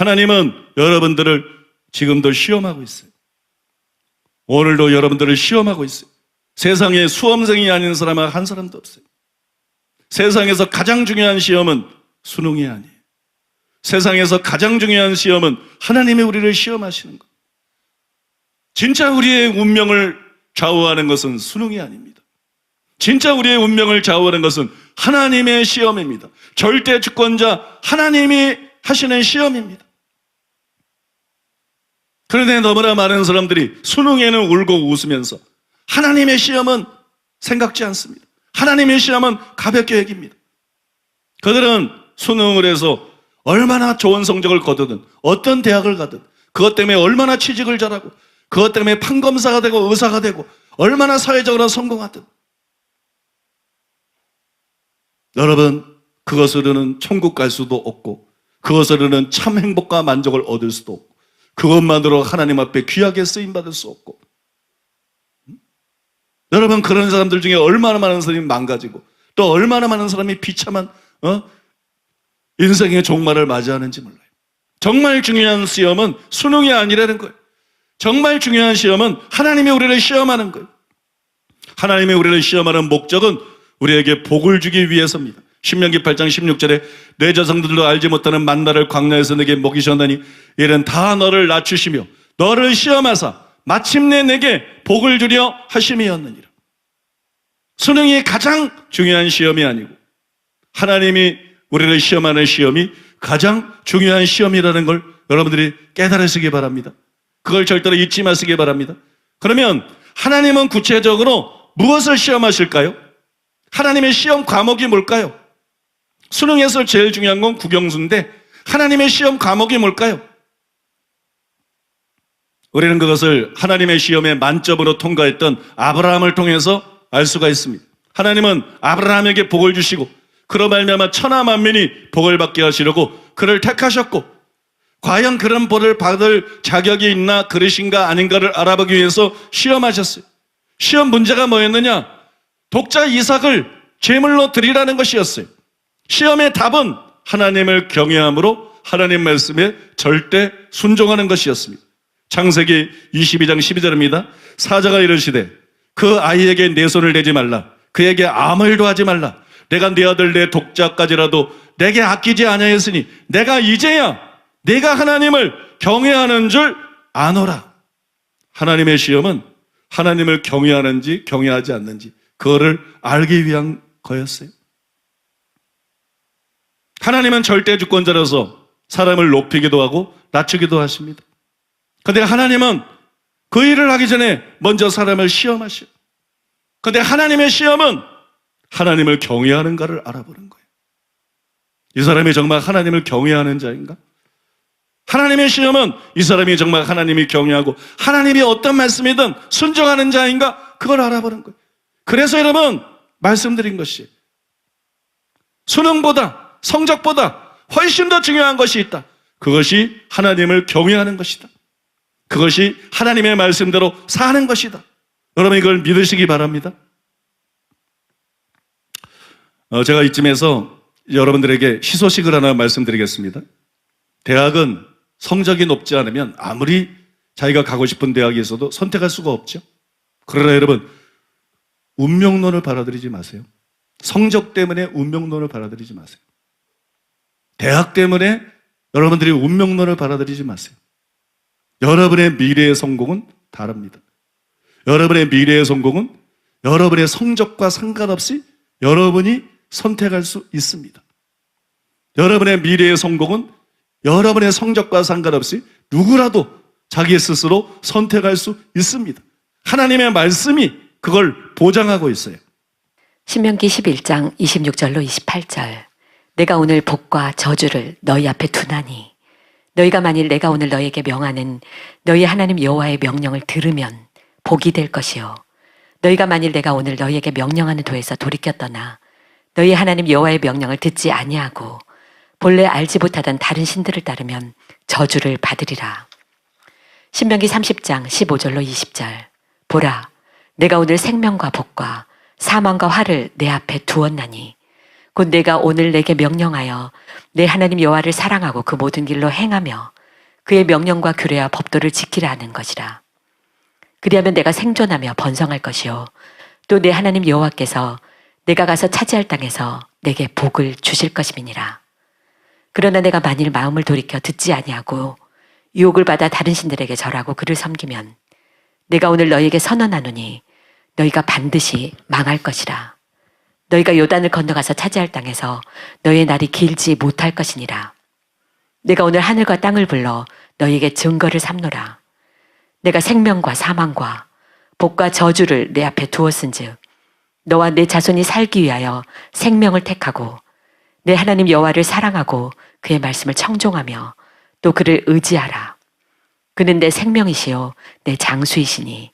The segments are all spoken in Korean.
하나님은 여러분들을 지금도 시험하고 있어요. 오늘도 여러분들을 시험하고 있어요. 세상에 수험생이 아닌 사람은 한 사람도 없어요. 세상에서 가장 중요한 시험은 수능이 아니에요. 세상에서 가장 중요한 시험은 하나님이 우리를 시험하시는 것. 진짜 우리의 운명을 좌우하는 것은 수능이 아닙니다. 진짜 우리의 운명을 좌우하는 것은 하나님의 시험입니다. 절대 주권자 하나님이 하시는 시험입니다. 그런데 너무나 많은 사람들이 수능에는 울고 웃으면서 하나님의 시험은 생각지 않습니다. 하나님의 시험은 가볍게 여깁니다. 그들은 수능을 해서 얼마나 좋은 성적을 거두든 어떤 대학을 가든 그것 때문에 얼마나 취직을 잘하고 그것 때문에 판검사가 되고 의사가 되고 얼마나 사회적으로 성공하든 여러분, 그것으로는 천국 갈 수도 없고 그것으로는 참 행복과 만족을 얻을 수도 없고 그것만으로 하나님 앞에 귀하게 쓰임받을 수 없고 여러분, 그런 사람들 중에 얼마나 많은 사람이 망가지고 또 얼마나 많은 사람이 비참한 인생의 종말을 맞이하는지 몰라요. 정말 중요한 시험은 수능이 아니라는 거예요. 정말 중요한 시험은 하나님이 우리를 시험하는 거예요. 하나님이 우리를 시험하는 목적은 우리에게 복을 주기 위해서입니다. 신명기 8장 16절에 내 자손들도 알지 못하는 만나를 광야에서 내게 먹이셨나니 이는 다 너를 낮추시며 너를 시험하사 마침내 내게 복을 주려 하심이었느니라. 수능이 가장 중요한 시험이 아니고 하나님이 우리를 시험하는 시험이 가장 중요한 시험이라는 걸 여러분들이 깨달으시기 바랍니다. 그걸 절대로 잊지 마시기 바랍니다. 그러면 하나님은 구체적으로 무엇을 시험하실까요? 하나님의 시험 과목이 뭘까요? 수능에서 제일 중요한 건 국영수인데 하나님의 시험 과목이 뭘까요? 우리는 그것을 하나님의 시험에 만점으로 통과했던 아브라함을 통해서 알 수가 있습니다. 하나님은 아브라함에게 복을 주시고 그로 말미암아 천하 만민이 복을 받게 하시려고 그를 택하셨고 과연 그런 복을 받을 자격이 있나 그러신가 아닌가를 알아보기 위해서 시험하셨어요. 시험 문제가 뭐였느냐? 독자 이삭을 제물로 드리라는 것이었어요. 시험의 답은 하나님을 경외함으로 하나님 말씀에 절대 순종하는 것이었습니다. 창세기 22장 12절입니다. 사자가 이르시되 그 아이에게 내 손을 대지 말라. 그에게 아무 일도 하지 말라. 내가 네 아들 내 독자까지라도 내게 아끼지 아니하였으니 내가 이제야 내가 하나님을 경외하는 줄 아노라. 하나님의 시험은 하나님을 경외하는지 경외하지 않는지 그거를 알기 위한 거였어요. 하나님은 절대 주권자라서 사람을 높이기도 하고 낮추기도 하십니다. 그런데 하나님은 그 일을 하기 전에 먼저 사람을 시험하셔요. 그런데 하나님의 시험은 하나님을 경외하는가를 알아보는 거예요. 이 사람이 정말 하나님을 경외하는 자인가? 하나님의 시험은 이 사람이 정말 하나님이 경외하고 하나님이 어떤 말씀이든 순종하는 자인가? 그걸 알아보는 거예요. 그래서 여러분 말씀드린 것이 수능보다 성적보다 훨씬 더 중요한 것이 있다. 그것이 하나님을 경외하는 것이다. 그것이 하나님의 말씀대로 사는 것이다. 여러분 이걸 믿으시기 바랍니다. 제가 이쯤에서 여러분들에게 희소식을 하나 말씀드리겠습니다. 대학은 성적이 높지 않으면 아무리 자기가 가고 싶은 대학에 있어도 선택할 수가 없죠. 그러나 여러분 운명론을 받아들이지 마세요. 성적 때문에 운명론을 받아들이지 마세요. 대학 때문에 여러분들이 운명론을 받아들이지 마세요. 여러분의 미래의 성공은 다릅니다. 여러분의 미래의 성공은 여러분의 성적과 상관없이 여러분이 선택할 수 있습니다. 여러분의 미래의 성공은 여러분의 성적과 상관없이 누구라도 자기 스스로 선택할 수 있습니다. 하나님의 말씀이 그걸 보장하고 있어요. 신명기 11장 26절로 28절. 내가 오늘 복과 저주를 너희 앞에 두나니 너희가 만일 내가 오늘 너희에게 명하는 너희 하나님 여호와의 명령을 들으면 복이 될 것이요 너희가 만일 내가 오늘 너희에게 명령하는 도에서 돌이켜 떠나 너희 하나님 여호와의 명령을 듣지 아니하고 본래 알지 못하던 다른 신들을 따르면 저주를 받으리라. 신명기 30장 15절로 20절. 보라, 내가 오늘 생명과 복과 사망과 화를 내 앞에 두었나니 곧 내가 오늘 내게 명령하여 내 하나님 여호와를 사랑하고 그 모든 길로 행하며 그의 명령과 규례와 법도를 지키라 하는 것이라. 그리하면 내가 생존하며 번성할 것이요 또 내 하나님 여호와께서 내가 가서 차지할 땅에서 내게 복을 주실 것임이니라. 그러나 내가 만일 마음을 돌이켜 듣지 아니하고 유혹을 받아 다른 신들에게 절하고 그를 섬기면 내가 오늘 너희에게 선언하노니 너희가 반드시 망할 것이라. 너희가 요단을 건너가서 차지할 땅에서 너희의 날이 길지 못할 것이니라. 내가 오늘 하늘과 땅을 불러 너희에게 증거를 삼노라. 내가 생명과 사망과 복과 저주를 내 앞에 두었은즉 너와 내 자손이 살기 위하여 생명을 택하고 내 하나님 여호와를 사랑하고 그의 말씀을 청종하며 또 그를 의지하라. 그는 내 생명이시요 내 장수이시니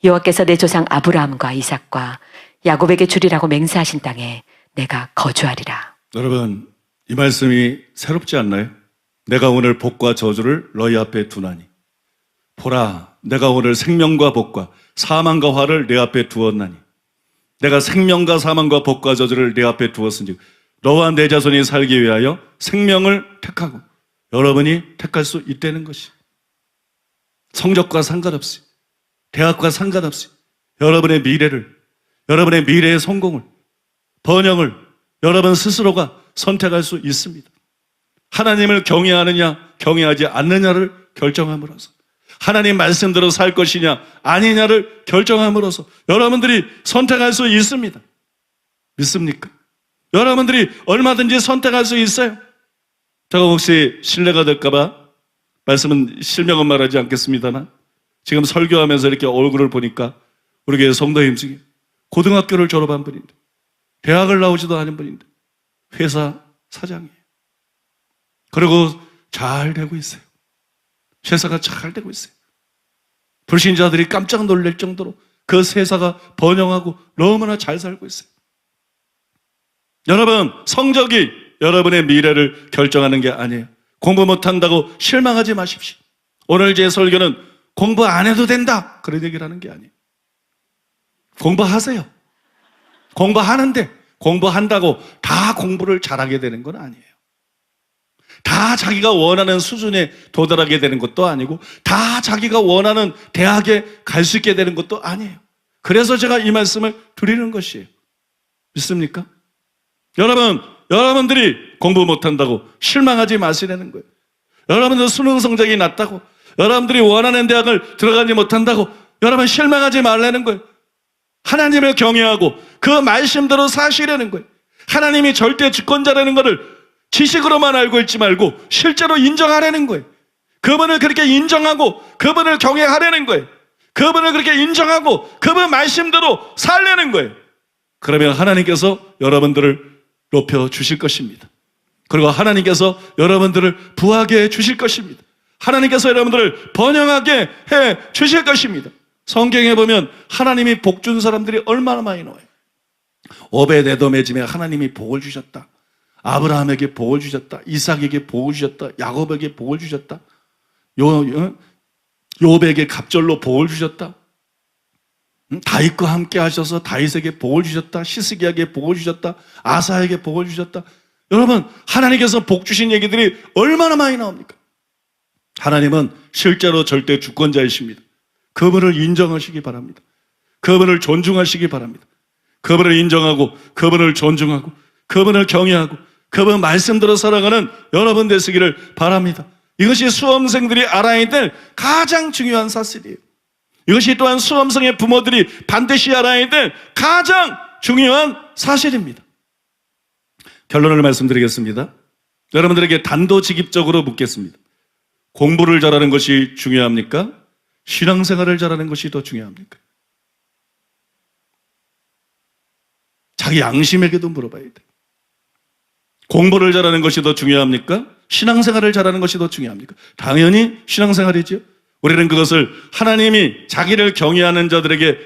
여호와께서 내 조상 아브라함과 이삭과 야곱에게 주리라고 맹세하신 땅에 내가 거주하리라. 여러분, 이 말씀이 새롭지 않나요? 내가 오늘 복과 저주를 너희 앞에 두나니 보라, 내가 오늘 생명과 복과 사망과 화를 내 앞에 두었나니 내가 생명과 사망과 복과 저주를 내 앞에 두었은즉 너와 내 자손이 살기 위하여 생명을 택하고 여러분이 택할 수 있다는 것이, 성적과 상관없이 대학과 상관없이 여러분의 미래를, 여러분의 미래의 성공을, 번영을 여러분 스스로가 선택할 수 있습니다. 하나님을 경외하느냐 경외하지 않느냐를 결정함으로써, 하나님 말씀대로 살 것이냐 아니냐를 결정함으로써 여러분들이 선택할 수 있습니다. 믿습니까? 여러분들이 얼마든지 선택할 수 있어요. 제가 혹시 신뢰가 될까봐 말씀은 실명은 말하지 않겠습니다만 지금 설교하면서 이렇게 얼굴을 보니까 우리 교회 성도님 중에 고등학교를 졸업한 분인데 대학을 나오지도 않은 분인데 회사 사장이에요. 그리고 잘 되고 있어요. 회사가 잘 되고 있어요. 불신자들이 깜짝 놀랄 정도로 그 회사가 번영하고 너무나 잘 살고 있어요. 여러분, 성적이 여러분의 미래를 결정하는 게 아니에요. 공부 못한다고 실망하지 마십시오. 오늘 제 설교는 공부 안 해도 된다 그런 얘기를 하는 게 아니에요. 공부하세요. 공부하는데 공부한다고 다 공부를 잘하게 되는 건 아니에요. 다 자기가 원하는 수준에 도달하게 되는 것도 아니고 다 자기가 원하는 대학에 갈 수 있게 되는 것도 아니에요. 그래서 제가 이 말씀을 드리는 것이에요. 믿습니까? 여러분들이 공부 못한다고 실망하지 마시라는 거예요. 여러분들 수능 성적이 낮다고, 여러분들이 원하는 대학을 들어가지 못한다고 여러분 실망하지 말라는 거예요. 하나님을 경외하고 그 말씀대로 사시라는 거예요. 하나님이 절대 주권자라는 것을 지식으로만 알고 있지 말고 실제로 인정하라는 거예요. 그분을 그렇게 인정하고 그분을 경외하라는 거예요. 그분을 그렇게 인정하고 그분 말씀대로 살라는 거예요. 그러면 하나님께서 여러분들을 높여 주실 것입니다. 그리고 하나님께서 여러분들을 부하게 해 주실 것입니다. 하나님께서 여러분들을 번영하게 해 주실 것입니다. 성경에 보면 하나님이 복 준 사람들이 얼마나 많이 나와요. 오벳에돔의 집에 하나님이 복을 주셨다. 아브라함에게 복을 주셨다. 이삭에게 복을 주셨다. 야곱에게 복을 주셨다. 욥에게 갑절로 복을 주셨다. 다윗과 함께 하셔서 다윗에게 복을 주셨다. 시스기야에게 복을 주셨다. 아사에게 복을 주셨다. 여러분, 하나님께서 복 주신 얘기들이 얼마나 많이 나옵니까? 하나님은 실제로 절대 주권자이십니다. 그분을 인정하시기 바랍니다. 그분을 존중하시기 바랍니다. 그분을 인정하고 그분을 존중하고 그분을 경외하고 그분 말씀대로 살아가는 여러분 되시기를 바랍니다. 이것이 수험생들이 알아야 될 가장 중요한 사실이에요. 이것이 또한 수험생의 부모들이 반드시 알아야 될 가장 중요한 사실입니다. 결론을 말씀드리겠습니다. 여러분들에게 단도직입적으로 묻겠습니다. 공부를 잘하는 것이 중요합니까? 신앙생활을 잘하는 것이 더 중요합니까? 자기 양심에게도 물어봐야 돼. 공부를 잘하는 것이 더 중요합니까? 신앙생활을 잘하는 것이 더 중요합니까? 당연히 신앙생활이죠. 우리는 그것을 하나님이 자기를 경외하는 자들에게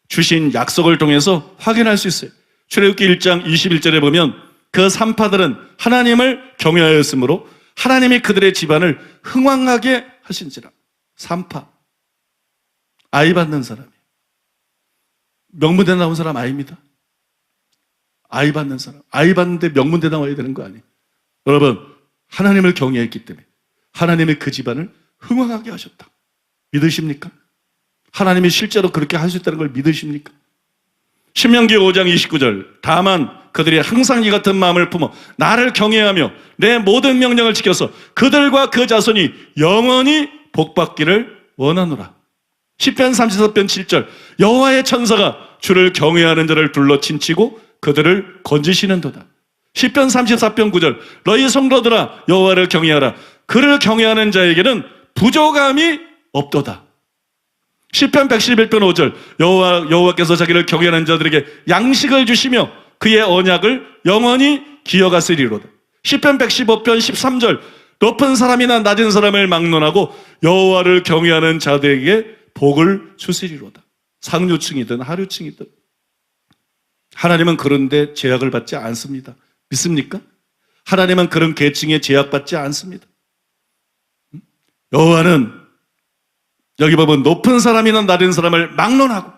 주신 약속을 통해서 확인할 수 있어요. 출애굽기 1장 21절에 보면 그 산파들은 하나님을 경외하였으므로 하나님이 그들의 집안을 흥왕하게 하신지라. 산파, 아이 받는 사람이에요. 명문대 나온 사람 아닙니다. 아이 받는 사람, 아이 받는데 명문대당 와야 되는 거 아니에요? 여러분, 하나님을 경외했기 때문에 하나님의 그 집안을 흥왕하게 하셨다. 믿으십니까? 하나님이 실제로 그렇게 할 수 있다는 걸 믿으십니까? 신명기 5장 29절, 다만 그들이 항상 이 같은 마음을 품어 나를 경외하며 내 모든 명령을 지켜서 그들과 그 자손이 영원히 복받기를 원하노라. 시편 34편 7절, 여호와의 천사가 주를 경외하는 자를 둘러 친치고 그들을 건지시는도다. 시편 34편 9절, 너희 성도들아 여호와를 경외하라. 그를 경외하는 자에게는 부족함이 없도다. 시편 111편 5절, 여호와께서 자기를 경외하는 자들에게 양식을 주시며 그의 언약을 영원히 기억하시리로다. 시편 115편 13절, 높은 사람이나 낮은 사람을 막론하고 여호와를 경외하는 자들에게 복을 주시리로다. 상류층이든 하류층이든. 하나님은 그런데 제약을 받지 않습니다. 믿습니까? 하나님은 그런 계층에 제약받지 않습니다. 여호와는 여기 보면 높은 사람이나 낮은 사람을 막론하고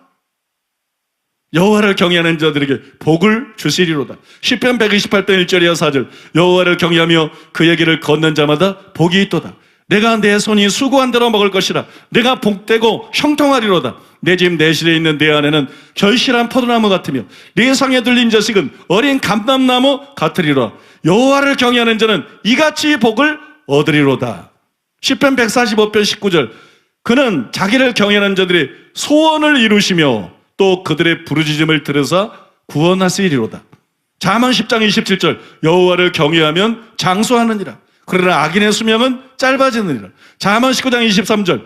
여호와를 경외하는 자들에게 복을 주시리로다. 시편 128편 1절이야 4절, 여호와를 경외하며 그의 길을 걷는 자마다 복이 있도다. 내가 내 손이 수고한 대로 먹을 것이라. 내가 복되고 형통하리로다. 내 집 내실에 있는 내 아내는 결실한 포도나무 같으며 내 상에 들린 자식은 어린 감람나무 같으리로다. 여호와를 경외하는 자는 이같이 복을 얻으리로다. 시편 145편 19절, 그는 자기를 경외하는 자들의 소원을 이루시며 또 그들의 부르짖음을 들으사 구원하시리로다. 잠언 10장 27절, 여호와를 경외하면 장수하느니라. 그러나 악인의 수명은 짧아지느니라. 잠언 19장 23절,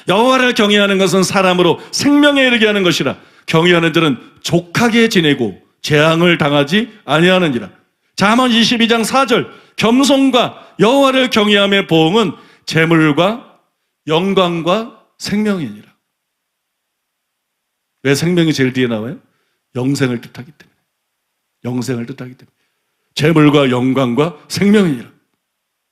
여호와를 경외하는 것은 사람으로 생명에 이르게 하는 것이라. 경외하는 자는 족하게 지내고 재앙을 당하지 아니하느니라. 잠언 22장 4절, 겸손과 여호와를 경외함의 보응은 재물과 영광과 생명이니라. 왜 생명이 제일 뒤에 나와요? 영생을 뜻하기 때문에. 영생을 뜻하기 때문에. 재물과 영광과 생명이니라.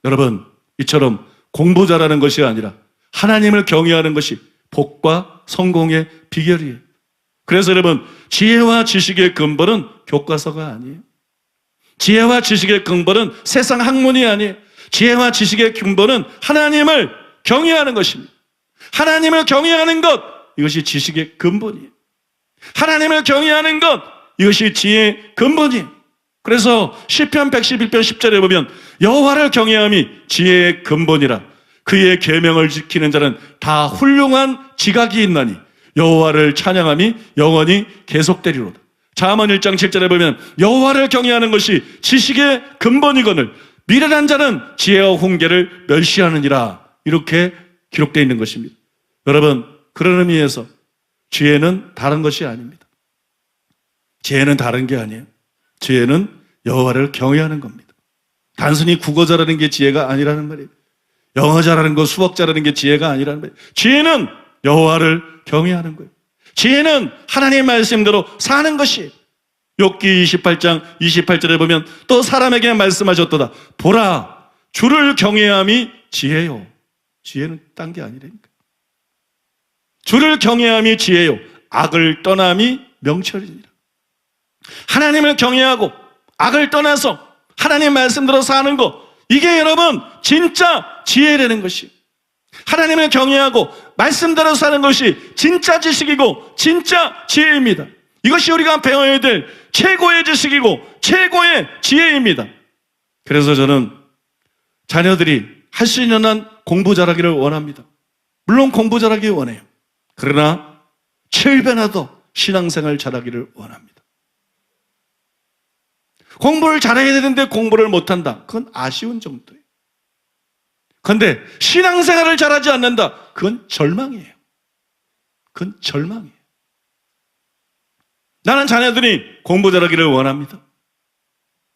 여러분, 이처럼 공부 잘하는 것이 아니라 하나님을 경외하는 것이 복과 성공의 비결이에요. 그래서 여러분, 지혜와 지식의 근본은 교과서가 아니에요. 지혜와 지식의 근본은 세상 학문이 아니에요. 지혜와 지식의 근본은 하나님을 경외하는 것입니다. 하나님을 경외하는 것, 이것이 지식의 근본이에요. 하나님을 경외하는 것, 이것이 지혜의 근본이에요. 그래서 시편 111편 10절에 보면 여호와를 경외함이 지혜의 근본이라. 그의 계명을 지키는 자는 다 훌륭한 지각이 있나니 여호와를 찬양함이 영원히 계속되리로다. 잠언 1장 7절에 보면 여호와를 경외하는 것이 지식의 근본이거늘 미련한 자는 지혜와 훈계를 멸시하느니라. 이렇게 기록되어 있는 것입니다. 여러분, 그런 의미에서 지혜는 다른 것이 아닙니다. 지혜는 다른 게 아니에요. 지혜는 여호와를 경외하는 겁니다. 단순히 국어 잘하는 게 지혜가 아니라는 말이에요. 영어 잘하는 거, 수학 잘하는 게 지혜가 아니라는 말이에요. 지혜는 여호와를 경외하는 거예요. 지혜는 하나님의 말씀대로 사는 것이에요. 욥기 28장 28절에 보면 또 사람에게 말씀하셨도다. 보라, 주를 경외함이 지혜요. 지혜는 딴 게 아니라니까. 주를 경외함이 지혜요. 악을 떠남이 명철이니라. 하나님을 경외하고 악을 떠나서 하나님 말씀대로 사는 것, 이게 여러분 진짜 지혜라는 것이. 하나님을 경외하고 말씀대로 사는 것이 진짜 지식이고 진짜 지혜입니다. 이것이 우리가 배워야 될 최고의 지식이고 최고의 지혜입니다. 그래서 저는 자녀들이 할 수 있는 한 공부 잘하기를 원합니다. 물론 공부 잘하기 원해요. 그러나 7배나 더 신앙생활 잘하기를 원합니다. 공부를 잘해야 되는데 공부를 못한다. 그건 아쉬운 정도예요. 그런데 신앙생활을 잘하지 않는다. 그건 절망이에요. 그건 절망이에요. 나는 자녀들이 공부 잘하기를 원합니다.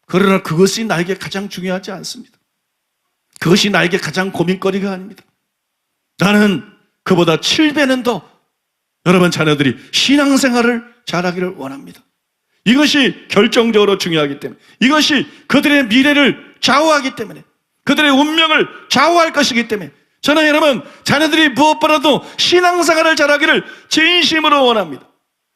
그러나 그것이 나에게 가장 중요하지 않습니다. 그것이 나에게 가장 고민거리가 아닙니다. 나는 그보다 7배는 더 여러분 자녀들이 신앙생활을 잘하기를 원합니다. 이것이 결정적으로 중요하기 때문에, 이것이 그들의 미래를 좌우하기 때문에, 그들의 운명을 좌우할 것이기 때문에 저는 여러분 자녀들이 무엇보다도 신앙생활을 잘하기를 진심으로 원합니다.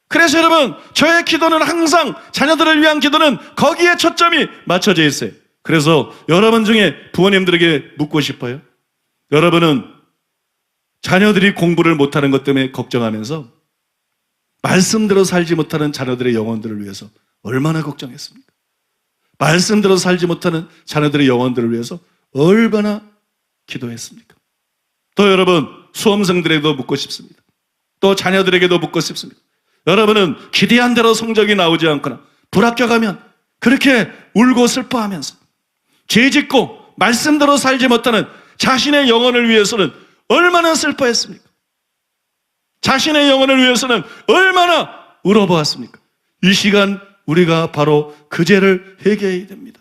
그래서 여러분, 저의 기도는 항상 자녀들을 위한 기도는 거기에 초점이 맞춰져 있어요. 그래서 여러분 중에 부모님들에게 묻고 싶어요. 여러분은 자녀들이 공부를 못하는 것 때문에 걱정하면서 말씀대로 살지 못하는 자녀들의 영혼들을 위해서 얼마나 걱정했습니까? 말씀대로 살지 못하는 자녀들의 영혼들을 위해서 얼마나 기도했습니까? 또 여러분, 수험생들에게도 묻고 싶습니다. 또 자녀들에게도 묻고 싶습니다. 여러분은 기대한 대로 성적이 나오지 않거나 불합격하면 그렇게 울고 슬퍼하면서 죄짓고 말씀대로 살지 못하는 자신의 영혼을 위해서는 얼마나 슬퍼했습니까? 자신의 영혼을 위해서는 얼마나 울어보았습니까? 이 시간 우리가 바로 그 죄를 회개해야 됩니다.